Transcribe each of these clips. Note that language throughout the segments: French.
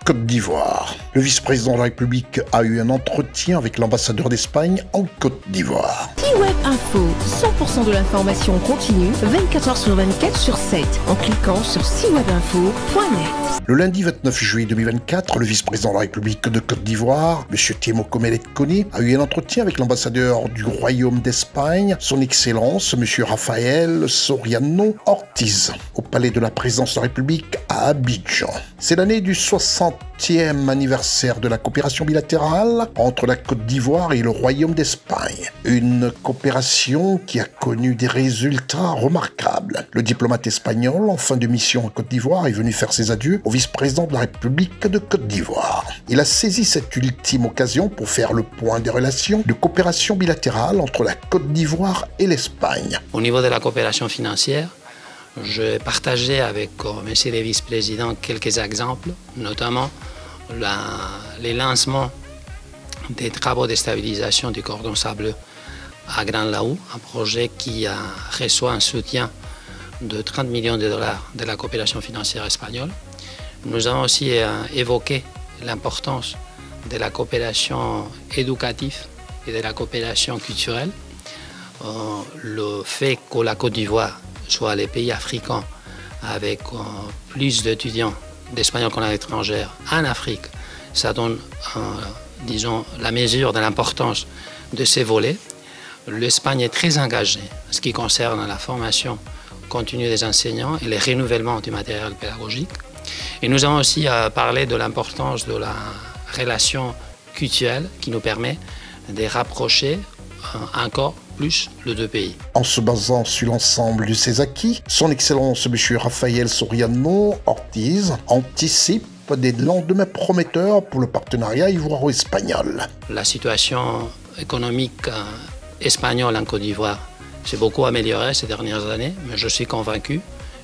Côte d'Ivoire. Le vice-président de la République a eu un entretien avec l'ambassadeur d'Espagne en Côte d'Ivoire. C-Web Info, 100% de l'information continue, 24 h sur 24 sur 7, en cliquant sur cwebinfo.net. Le lundi 29 juillet 2024, le vice-président de la République de Côte d'Ivoire, M. Temo Komelet Kone, a eu un entretien avec l'ambassadeur du Royaume d'Espagne, son Excellence, M. Rafael Soriano Ortiz, au palais de la présidence de la République à Abidjan. C'est l'année du 60e anniversaire de la coopération bilatérale entre la Côte d'Ivoire et le Royaume d'Espagne. Une coopération qui a connu des résultats remarquables. Le diplomate espagnol, en fin de mission en Côte d'Ivoire, est venu faire ses adieux au vice-président de la République de Côte d'Ivoire. Il a saisi cette ultime occasion pour faire le point des relations de coopération bilatérale entre la Côte d'Ivoire et l'Espagne. Au niveau de la coopération financière, je partageais avec monsieur le vice-président quelques exemples, notamment les lancements des travaux de stabilisation du cordon sableux à Grand Laou, un projet qui reçoit un soutien de 30 millions de dollars de la coopération financière espagnole. Nous avons aussi évoqué l'importance de la coopération éducative et de la coopération culturelle. Le fait que la Côte d'Ivoire soit les pays africains avec plus d'étudiants d'espagnol qu'en étrangère en Afrique, ça donne, disons, la mesure de l'importance de ces volets. L'Espagne est très engagée en ce qui concerne la formation continue des enseignants et le renouvellement du matériel pédagogique. Et nous avons aussi parlé de l'importance de la relation culturelle qui nous permet de rapprocher encore plus les deux pays. En se basant sur l'ensemble de ses acquis, son Excellence M. Rafael Soriano Ortiz anticipe des lendemains prometteurs pour le partenariat ivoiro-espagnol. La situation économique espagnole en Côte d'Ivoire s'est beaucoup améliorée ces dernières années, mais je suis convaincu,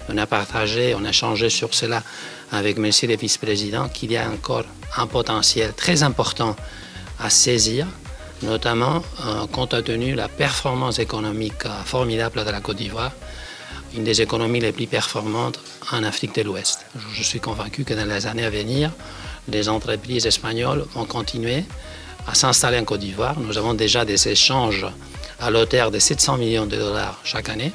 on a partagé, on a échangé sur cela avec M. le vice-président, qu'il y a encore un potentiel très important à saisir, notamment compte tenu de la performance économique formidable de la Côte d'Ivoire, une des économies les plus performantes en Afrique de l'Ouest. Je suis convaincu que dans les années à venir, les entreprises espagnoles vont continuer à s'installer en Côte d'Ivoire. Nous avons déjà des échanges à l'auteur de 700 millions de dollars chaque année,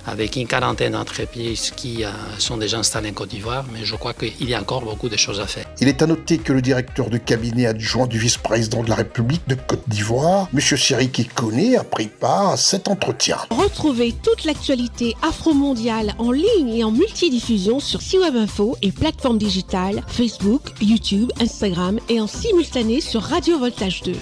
avec une quarantaine d'entreprises qui sont déjà installées en Côte d'Ivoire, mais je crois qu'il y a encore beaucoup de choses à faire. Il est à noter que le directeur de cabinet adjoint du vice-président de la République de Côte d'Ivoire, M. Siriki Kone, a pris part à cet entretien. Retrouvez toute l'actualité afro-mondiale en ligne et en multidiffusion sur C-Web Info et plateformes digitales, Facebook, YouTube, Instagram et en simultané sur Radio Voltage 2.